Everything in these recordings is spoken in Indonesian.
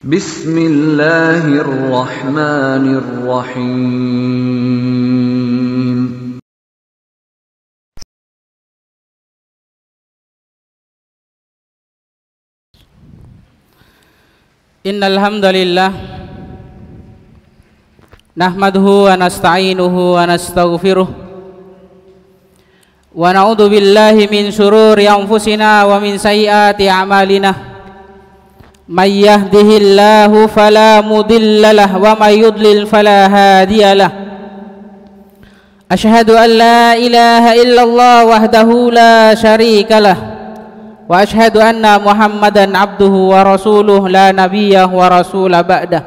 Bismillahirrahmanirrahim. Innal hamdalillah nahmaduhu wa nasta'inuhu wa nastaghfiruh wa na'udzu billahi min shururi anfusina wa min sayyiati a'malina. May yahdihillahu fala mudilla lahu wa may yudlil fala hadiya lahu. Asyhadu an la ilaha illallah wahdahu la syarika lahu wa asyhadu anna Muhammadan abduhu wa rasuluh la nabiyya wa rasula ba'dah.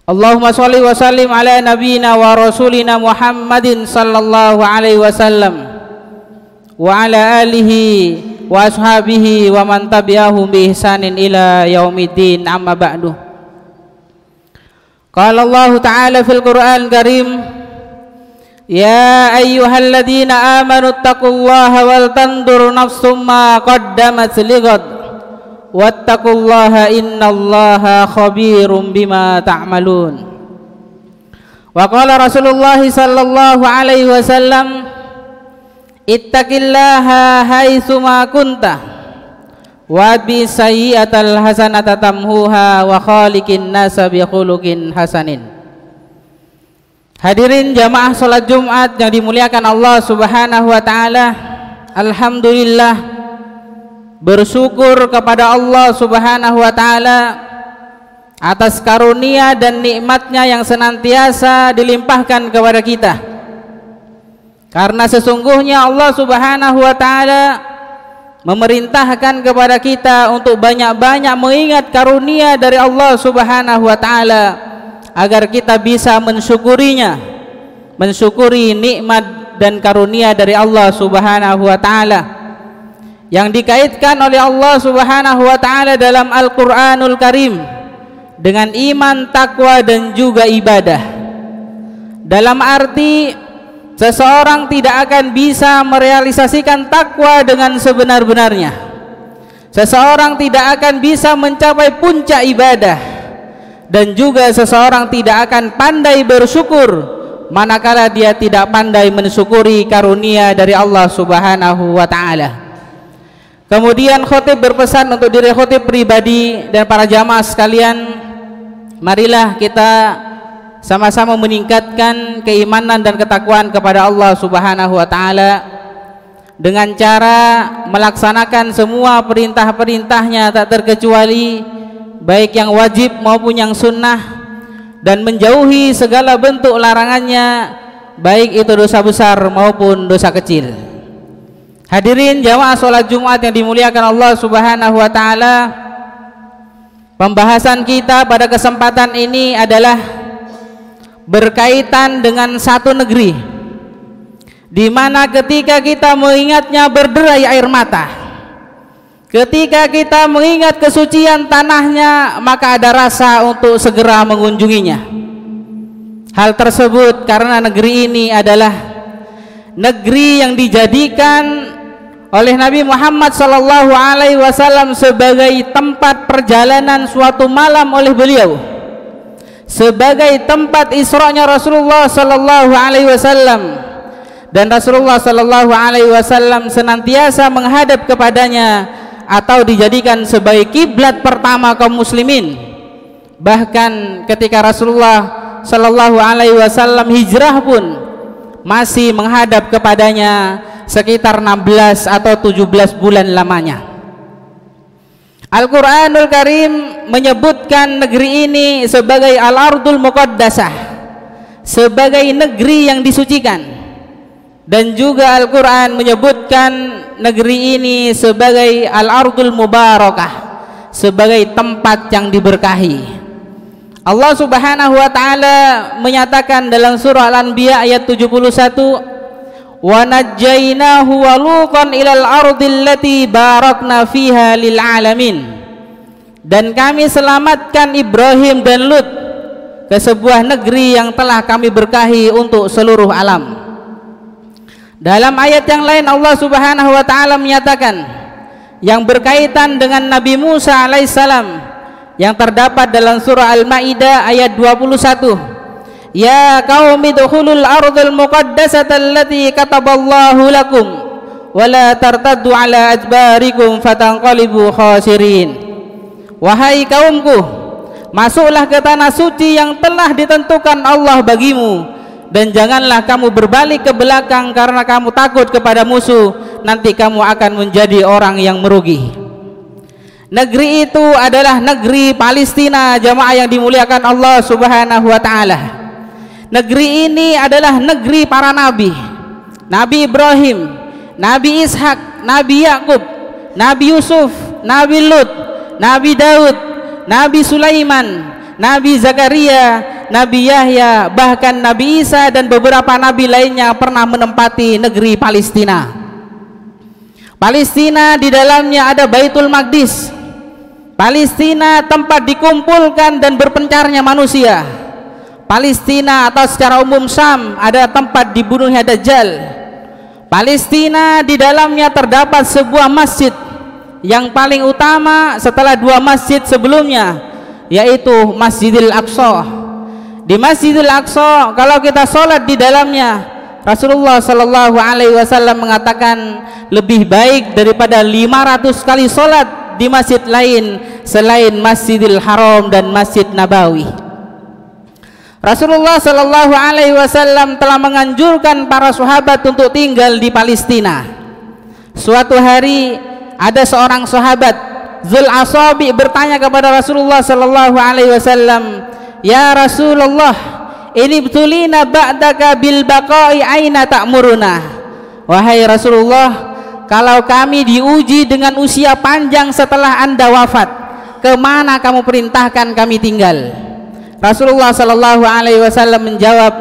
Allahumma shalli wa sallim ala nabiyyina wa rasulina Muhammadin sallallahu alaihi wasallam wa ala alihi wa ashabihi wa man tabi'ahum bi ihsanin ila yaumiddin, amma ba'du. Qala Allah ta'ala fil Qur'an Karim, ya ayyuhalladzina amanu taqullaha wal tandur nafsum ma qaddamat lighad wattaqullaha innallaha khabirum bima ta'malun. Wa qala Rasulullah sallallahu alaihi wasallam, ittaqillaha haitsu ma kunta wa bi sayyi'atal hasanata tamhuha wa khaliqin nasa bi khuluqin hasanin. Hadirin jamaah salat Jumat yang dimuliakan Allah Subhanahu wa taala, alhamdulillah bersyukur kepada Allah Subhanahu wa taala atas karunia dan nikmatnya yang senantiasa dilimpahkan kepada kita. Karena sesungguhnya Allah Subhanahu wa taala memerintahkan kepada kita untuk banyak-banyak mengingat karunia dari Allah Subhanahu wa taala agar kita bisa mensyukurinya, mensyukuri nikmat dan karunia dari Allah Subhanahu wa taala yang dikaitkan oleh Allah Subhanahu wa taala dalam Al-Qur'anul Karim dengan iman, takwa dan juga ibadah. Dalam arti seseorang tidak akan bisa merealisasikan takwa dengan sebenar-benarnya. Seseorang tidak akan bisa mencapai puncak ibadah, dan juga seseorang tidak akan pandai bersyukur manakala dia tidak pandai mensyukuri karunia dari Allah Subhanahu wa taala. Kemudian khatib berpesan untuk diri khatib pribadi dan para jamaah sekalian, marilah kita sama-sama meningkatkan keimanan dan ketakwaan kepada Allah Subhanahu wa taala dengan cara melaksanakan semua perintah-perintahnya tak terkecuali, baik yang wajib maupun yang sunnah, dan menjauhi segala bentuk larangannya, baik itu dosa besar maupun dosa kecil. Hadirin jamaah salat Jumat yang dimuliakan Allah Subhanahu wa taala, pembahasan kita pada kesempatan ini adalah berkaitan dengan satu negeri di mana ketika kita mengingatnya berderai air mata. Ketika kita mengingat kesucian tanahnya, maka ada rasa untuk segera mengunjunginya. Hal tersebut karena negeri ini adalah negeri yang dijadikan oleh Nabi Muhammad SAW sebagai tempat perjalanan suatu malam oleh beliau, sebagai tempat Isra-nya Rasulullah SAW, dan Rasulullah SAW senantiasa menghadap kepadanya atau dijadikan sebagai kiblat pertama kaum muslimin. Bahkan ketika Rasulullah SAW hijrah pun masih menghadap kepadanya sekitar 16 atau 17 bulan lamanya. Al-Qur'anul Karim menyebutkan negeri ini sebagai Al-Ardul Muqaddasah, sebagai negeri yang disucikan. Dan juga Al-Quran menyebutkan negeri ini sebagai Al-Ardul Mubarakah, sebagai tempat yang diberkahi. Allah Subhanahu wa taala menyatakan dalam surah Al-Anbiya ayat 71, wa najjaynahu wa lutan ilal ardil lati barakna fiha lil alamin. Dan kami selamatkan Ibrahim dan Lut ke sebuah negeri yang telah kami berkahi untuk seluruh alam. Dalam ayat yang lain Allah Subhanahu wa taala menyatakan yang berkaitan dengan Nabi Musa alaihissalam yang terdapat dalam surah Al-Maidah ayat 21. Ya qaumi dukhulul ardhal muqaddasata allati kataballahu lakum wa la tartaddu ala adbarikum fatanqalibu khasirin. Wahai kaumku, masuklah ke tanah suci yang telah ditentukan Allah bagimu, dan janganlah kamu berbalik ke belakang karena kamu takut kepada musuh, nanti kamu akan menjadi orang yang merugi. Negeri itu adalah negeri Palestina, jamaah yang dimuliakan Allah Subhanahu wa taala. Negeri ini adalah negeri para nabi. Nabi Ibrahim, Nabi Ishak, Nabi Yakub, Nabi Yusuf, Nabi Lut, Nabi Daud, Nabi Sulaiman, Nabi Zakaria, Nabi Yahya, bahkan Nabi Isa dan beberapa nabi lainnya pernah menempati negeri Palestina. Palestina di dalamnya ada Baitul Maqdis. Palestina tempat dikumpulkan dan berpencarnya manusia. Palestina atau secara umum Syam ada tempat dibunuhnya Dajjal. Palestina di dalamnya terdapat sebuah masjid yang paling utama setelah dua masjid sebelumnya, yaitu Masjidil Aqsa. Di Masjidil Aqsa kalau kita sholat di dalamnya, Rasulullah Shallallahu Alaihi Wasallam mengatakan lebih baik daripada 500 kali sholat di masjid lain selain Masjidil Haram dan Masjid Nabawi. Rasulullah Shallallahu Alaihi Wasallam telah menganjurkan para sahabat untuk tinggal di Palestina. Suatu hari ada seorang sahabat, Zul Asabi, bertanya kepada Rasulullah Shallallahu Alaihi Wasallam, ya Rasulullah, ini betulina ba'daka bil baqa'i aina ta'muruna. Wahai Rasulullah, kalau kami diuji dengan usia panjang setelah Anda wafat, kemana kamu perintahkan kami tinggal? Rasulullah Shallallahu Alaihi Wasallam menjawab,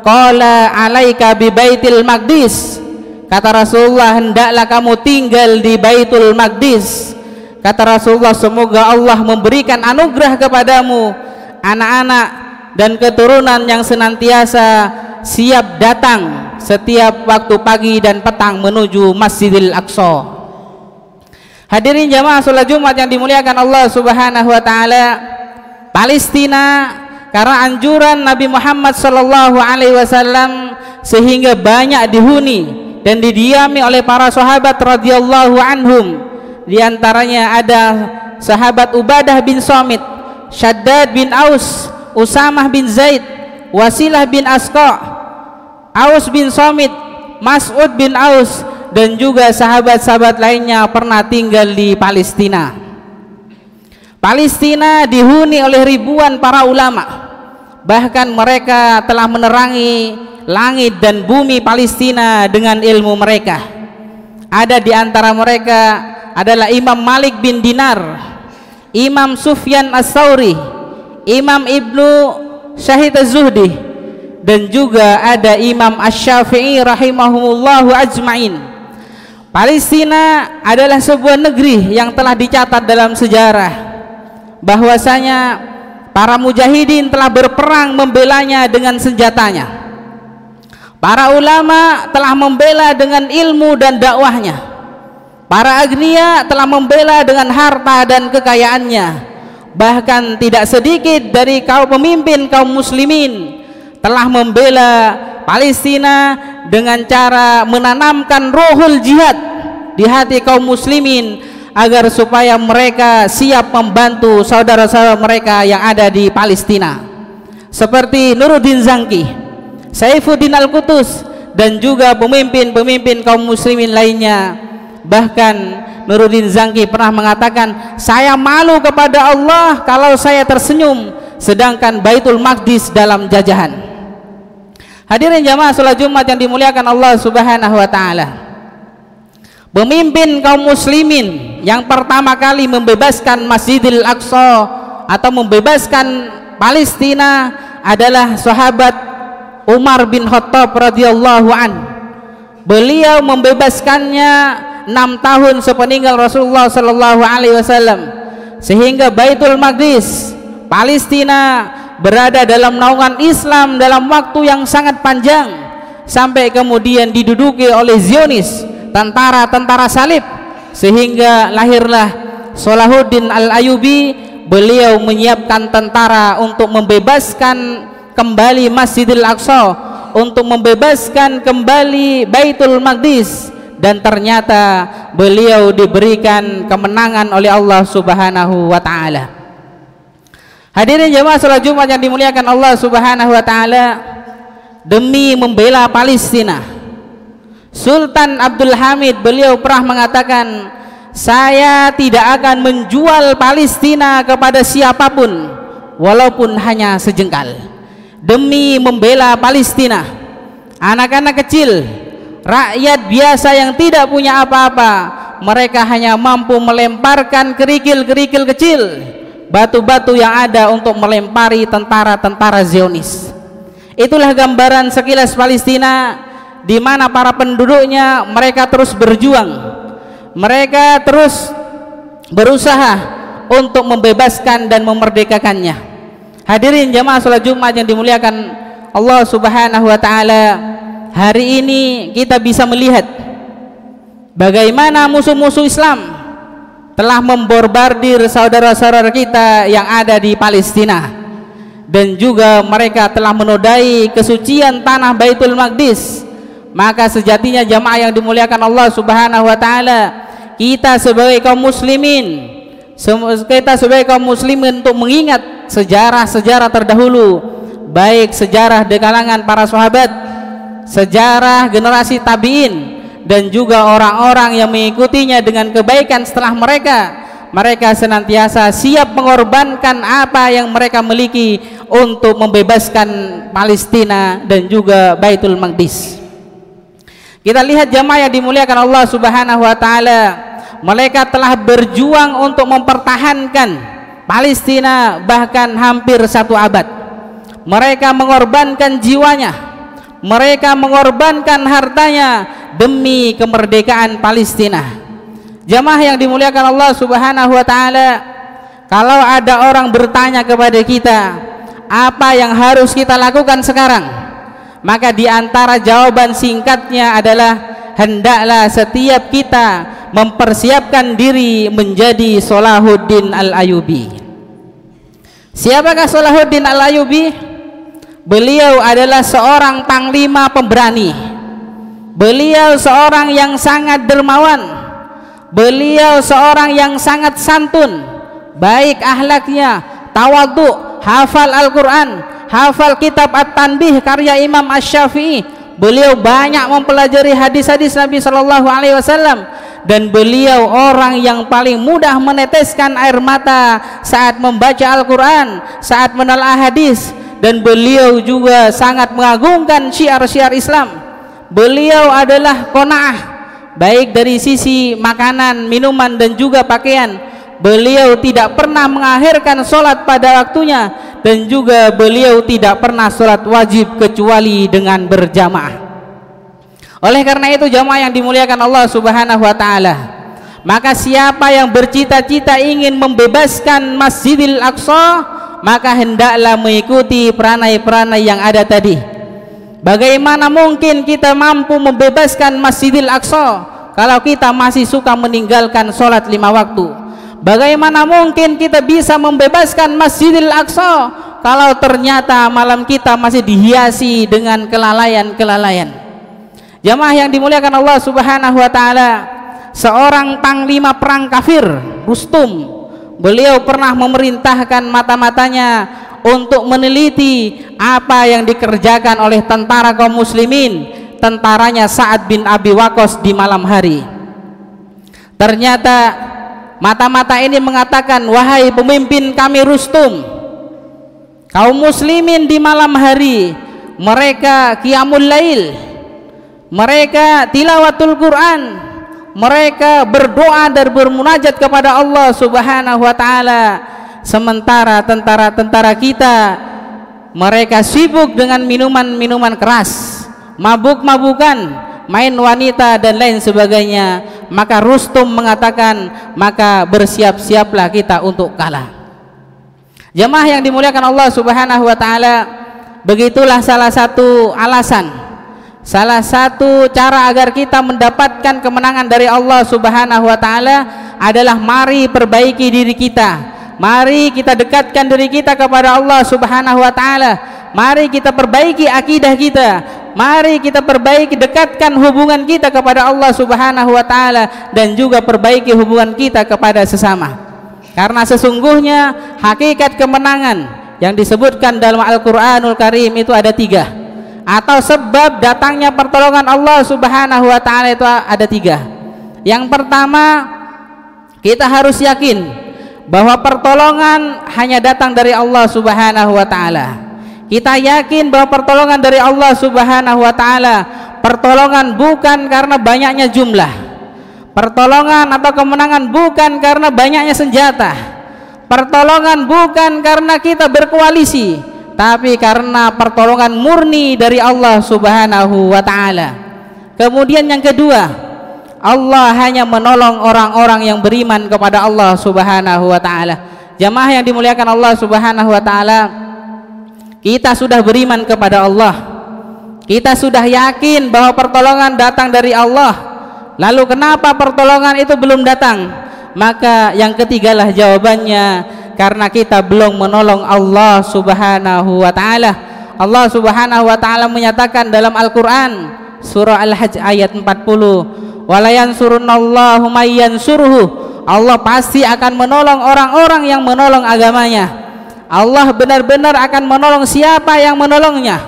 qala alaika bi Baitil Maqdis. Kata Rasulullah, hendaklah kamu tinggal di Baitul Maqdis. Kata Rasulullah, semoga Allah memberikan anugerah kepadamu anak-anak dan keturunan yang senantiasa siap datang setiap waktu pagi dan petang menuju Masjidil Aqsa. Hadirin jamaah salat Jumat yang dimuliakan Allah Subhanahu wa taala, Palestina karena anjuran Nabi Muhammad sallallahu alaihi wasallam sehingga banyak dihuni dan didiami oleh para sahabat radhiyallahu anhum. Di antaranya ada sahabat Ubadah bin Samit, Shaddad bin Aus, Usamah bin Zaid, Wasilah bin Asqa, Aus bin Samit, Mas'ud bin Aus, dan juga sahabat-sahabat lainnya pernah tinggal di Palestina. Palestina dihuni oleh ribuan para ulama, bahkan mereka telah menerangi langit dan bumi Palestina dengan ilmu mereka. Ada di antara mereka adalah Imam Malik bin Dinar, Imam Sufyan As-Sauri, Imam Ibnu Syahid Az-Zuhdi, dan juga ada Imam Asy-Syafi'i rahimahumullahu ajma'in. Palestina adalah sebuah negeri yang telah dicatat dalam sejarah bahwasanya para mujahidin telah berperang membelanya dengan senjatanya. Para ulama telah membela dengan ilmu dan dakwahnya. Para agniya telah membela dengan harta dan kekayaannya. Bahkan tidak sedikit dari kaum pemimpin kaum muslimin telah membela Palestina dengan cara menanamkan ruhul jihad di hati kaum muslimin agar supaya mereka siap membantu saudara-saudara mereka yang ada di Palestina, seperti Nuruddin Zanki, Saifuddin Al-Qutus, dan juga pemimpin-pemimpin kaum muslimin lainnya. Bahkan Nuruddin Zanki pernah mengatakan, saya malu kepada Allah kalau saya tersenyum sedangkan Baitul Maqdis dalam jajahan. Hadirin jamaah salat Jumat yang dimuliakan Allah Subhanahu wa taala, pemimpin kaum muslimin yang pertama kali membebaskan Masjidil Aqsa atau membebaskan Palestina adalah sahabat Umar bin Khattab radhiyallahu an. Beliau membebaskannya 6 tahun sepeninggal Rasulullah sallallahu alaihi wasallam, sehingga Baitul Maqdis Palestina berada dalam naungan Islam dalam waktu yang sangat panjang, sampai kemudian diduduki oleh Zionis, tentara-tentara salib, sehingga lahirlah Salahuddin Al-Ayyubi beliau menyiapkan tentara untuk membebaskan kembali Masjidil Aqsa, untuk membebaskan kembali Baitul Maqdis, dan ternyata beliau diberikan kemenangan oleh Allah Subhanahu wa taala. Hadirin jemaah salat Jumat yang dimuliakan Allah Subhanahu wa taala, demi membela Palestina, Sultan Abdul Hamid beliau pernah mengatakan, saya tidak akan menjual Palestina kepada siapapun walaupun hanya sejengkal. Demi membela Palestina, anak-anak kecil, rakyat biasa yang tidak punya apa-apa, mereka hanya mampu melemparkan kerikil-kerikil kecil, batu-batu yang ada untuk melempari tentara-tentara Zionis. Itulah gambaran sekilas Palestina, di mana para penduduknya mereka terus berjuang, mereka terus berusaha untuk membebaskan dan memerdekakannya. Hadirin jamaah salat Jumat yang dimuliakan Allah Subhanahu wa taala, hari ini kita bisa melihat bagaimana musuh-musuh Islam telah memborbardir saudara-saudara kita yang ada di Palestina, dan juga mereka telah menodai kesucian tanah Baitul Maqdis. Maka sejatinya jamaah yang dimuliakan Allah Subhanahu wa taala, kita sebagai kaum muslimin untuk mengingat sejarah-sejarah terdahulu, baik sejarah di kalangan para sahabat, sejarah generasi tabi'in, dan juga orang-orang yang mengikutinya dengan kebaikan setelah mereka senantiasa siap mengorbankan apa yang mereka miliki untuk membebaskan Palestina dan juga Baitul Maqdis. Kita lihat jamaah yang dimuliakan Allah Subhanahu wa taala, mereka telah berjuang untuk mempertahankan Palestina bahkan hampir 1 abad. Mereka mengorbankan jiwanya, mereka mengorbankan hartanya demi kemerdekaan Palestina. Jamaah yang dimuliakan Allah Subhanahu wa taala, kalau ada orang bertanya kepada kita, apa yang harus kita lakukan sekarang? Maka di antara jawaban singkatnya adalah, hendaklah setiap kita mempersiapkan diri menjadi Salahuddin Al-Ayyubi. Siapakah Salahuddin Al-Ayyubi? Beliau adalah seorang panglima pemberani. Beliau seorang yang sangat dermawan. Beliau seorang yang sangat santun, baik akhlaknya, tawadhu, hafal Al-Quran, hafal kitab At-Tanbih karya Imam Asy-Syafi'i. Beliau banyak mempelajari hadis-hadis Nabi Shallallahu Alaihi Wasallam, dan beliau orang yang paling mudah meneteskan air mata saat membaca Al-Quran, saat menelaah hadis, dan beliau juga sangat mengagungkan syiar-syiar Islam. Beliau adalah qanaah, baik dari sisi makanan, minuman, dan juga pakaian. Beliau tidak pernah mengakhirkan sholat pada waktunya, dan juga beliau tidak pernah sholat wajib kecuali dengan berjamaah. Oleh karena itu jamaah yang dimuliakan Allah Subhanahu wa taala, maka siapa yang bercita-cita ingin membebaskan Masjidil Aqsa, maka hendaklah mengikuti peranai-peranai yang ada tadi. Bagaimana mungkin kita mampu membebaskan Masjidil Aqsa kalau kita masih suka meninggalkan sholat 5 waktu? Bagaimana mungkin kita bisa membebaskan Masjidil Aqsa kalau ternyata malam kita masih dihiasi dengan kelalaian-kelalaian? Jamaah yang dimuliakan Allah Subhanahu wa taala, seorang panglima perang kafir, Rustum, beliau pernah memerintahkan mata-matanya untuk meneliti apa yang dikerjakan oleh tentara kaum muslimin, tentaranya Sa'ad bin Abi Waqqas di malam hari. Ternyata mata-mata ini mengatakan, wahai pemimpin kami Rustum, kaum muslimin di malam hari mereka qiyamul lail, mereka tilawatul Quran, mereka berdoa dan bermunajat kepada Allah Subhanahu wa taala, sementara tentara-tentara kita mereka sibuk dengan minuman-minuman keras, mabuk-mabukan, main wanita dan lain sebagainya. Maka Rustum mengatakan, maka bersiap-siaplah kita untuk kalah. Jamaah yang dimuliakan Allah Subhanahu wa taala, begitulah salah satu alasan, salah satu cara agar kita mendapatkan kemenangan dari Allah Subhanahu wa taala adalah mari perbaiki diri kita, Mari kita dekatkan diri kita kepada Allah Subhanahu wa taala. Mari kita perbaiki akidah kita. Mari kita perbaiki, dekatkan hubungan kita kepada Allah Subhanahu wa taala dan juga perbaiki hubungan kita kepada sesama. Karena sesungguhnya hakikat kemenangan yang disebutkan dalam Al-Qur'anul Karim itu ada 3. Atau sebab datangnya pertolongan Allah Subhanahu wa taala itu ada 3. Yang pertama, kita harus yakin bahwa pertolongan hanya datang dari Allah Subhanahu wa taala. Kita yakin bahwa pertolongan dari Allah Subhanahu wa taala, pertolongan bukan karena banyaknya jumlah. Pertolongan atau kemenangan bukan karena banyaknya senjata. Pertolongan bukan karena kita berkoalisi, tapi karena pertolongan murni dari Allah Subhanahu wa taala. Kemudian yang kedua, Allah hanya menolong orang-orang yang beriman kepada Allah Subhanahu wa taala. Jamaah yang dimuliakan Allah Subhanahu wa taala, kita sudah beriman kepada Allah. Kita sudah yakin bahwa pertolongan datang dari Allah. Lalu kenapa pertolongan itu belum datang? Maka yang ketigalah jawabannya, karena kita belum menolong Allah Subhanahu wa taala. Allah Subhanahu wa taala menyatakan dalam Al-Qur'an surah Al-Hajj ayat 40, "Wala yansurunallahu may yansuruhu." Allah pasti akan menolong orang-orang yang menolong agamanya. Allah benar-benar akan menolong siapa yang menolongnya.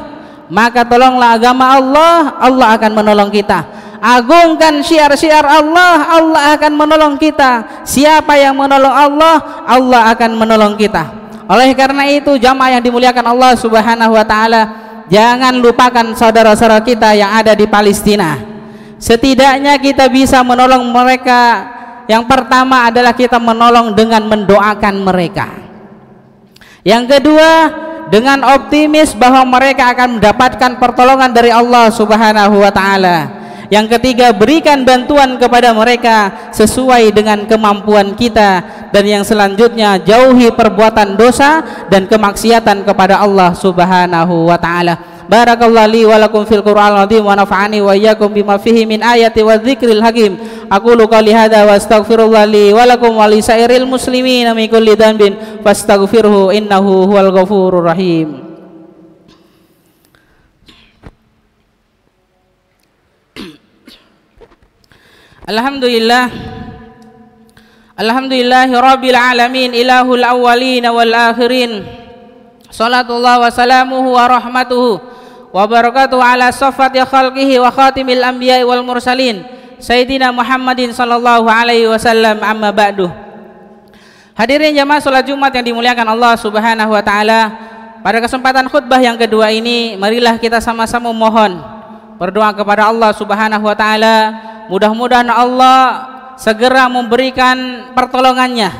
Maka tolonglah agama Allah, Allah akan menolong kita. Agungkan syiar-syiar Allah, Allah akan menolong kita. Siapa yang menolong Allah, Allah akan menolong kita. Oleh karena itu, jamaah yang dimuliakan Allah Subhanahu wa taala, jangan lupakan saudara-saudara kita yang ada di Palestina. Setidaknya kita bisa menolong mereka. Yang pertama adalah kita menolong dengan mendoakan mereka. Yang kedua, dengan optimis bahwa mereka akan mendapatkan pertolongan dari Allah Subhanahu wa taala. Yang ketiga, berikan bantuan kepada mereka sesuai dengan kemampuan kita. Dan yang selanjutnya, jauhi perbuatan dosa dan kemaksiatan kepada Allah Subhanahu wa taala. Barakallahu li wa lakum fil Qur'anil azim wa nafa'ani wa iyyakum bima fihi min ayati wa dzikril hakim. Aqulu qouli hadza wa astaghfirullah li wa lakum wa li sairil muslimin min kulli dhanbin fastaghfirhu innahu huwal ghafurur rahim. Alhamdulillah. Alhamdulillahi rabbil alamin, ilahul awwalin wal akhirin. Salatullah wa salamuhu wa rahmatuhu wa barakatuhu ala safati khalqihi wa khatimil anbiya'i wal mursalin Sayyidina Muhammadin sallallahu alaihi wasallam, amma ba'du. Hadirin jamaah salat Jumat yang dimuliakan Allah Subhanahu wa taala, pada kesempatan khutbah yang kedua ini, marilah kita sama-sama mohon berdoa kepada Allah Subhanahu wa taala. Mudah-mudahan Allah segera memberikan pertolongannya,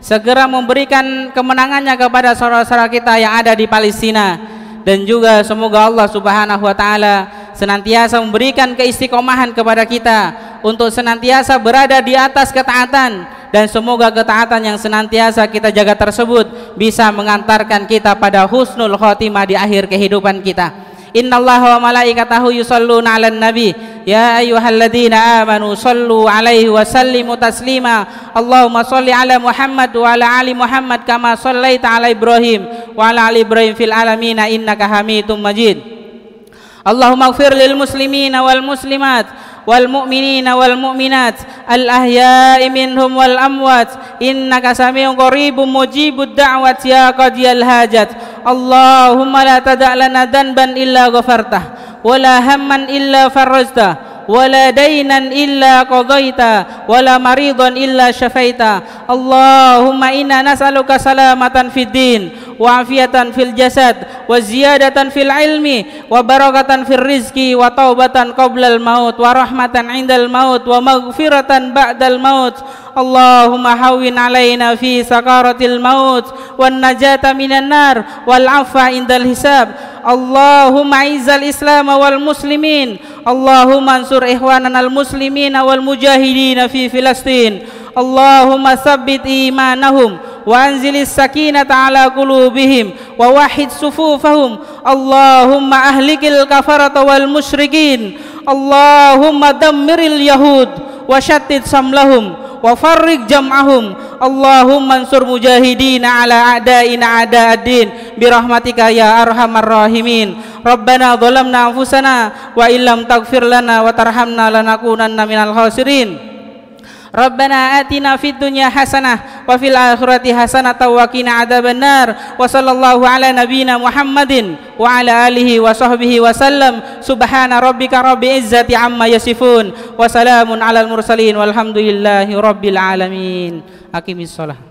segera memberikan kemenangannya kepada saudara-saudara kita yang ada di Palestina. Dan juga semoga Allah Subhanahu wa taala senantiasa memberikan keistiqomahan kepada kita untuk senantiasa berada di atas ketaatan, dan semoga ketaatan yang senantiasa kita jaga tersebut bisa mengantarkan kita pada husnul khotimah di akhir kehidupan kita. Innallaha wa malaikatahu yusholluna 'alan nabi ya ayyuhalladzina amanu shallu 'alaihi wa sallimu taslima. Allahumma shalli 'ala Muhammad wa 'ala ali Muhammad kama shallaita 'ala Ibrahim wa 'ala ali Ibrahim fil alamin innaka Hamidum Majid. Allahumma ighfir lil muslimina wal muslimat wal mu'minina wal mu'minat al ahya'i minhum wal amwat innaka sami'un qaribun mujibud da'wat ya qadiyal hajat. Allahumma la tada' lana dhanban illa ghafartah wa la hamman illa farajtah wa la daynan illa qadaita wa la maridan illa syafaita. Allahumma inna nas'aluka salamatan fid din wa afiatan fil jasad wa ziyadatan fil ilmi wa barakatan fil rizki wa taubatan qablal maut wa rahmatan indal maut wa maghfiratan ba'dal maut. Allahumma hawwin alaina fi sakaratil maut wan najata minan nar wal afwa indal hisab. Allahumma izzal islam wal muslimin. Allahumma ansur ikhwanana al muslimina wal mujahidina fi Filastin. Allahumma tsabbit imanahum wa anzilis sakinata ala qulubihim wa wahid sufufahum. Allahumma ahlikil kafarata wal musyrikin. Allahumma dammiril yahud wa syattid samlahum wa farriq jam'ahum. Allahumma ansur mujahidina ala a'daina a'da'ad-din birahmatika ya arhamar rahimin. Rabbana zalamna anfusana wa illam taghfir lana wa tarhamna lanakunanna minal khasirin. Rabbana atina fid dunya hasanah wa fil akhirati hasanah wa qina adzabannar. Wa sallallahu ala nabiyyina Muhammadin wa ala alihi wa sahbihi wa sallam. Subhana rabbika rabbil izzati amma yasifun wa salamun alal mursalin walhamdulillahi rabbil alamin. Aqimis shalah.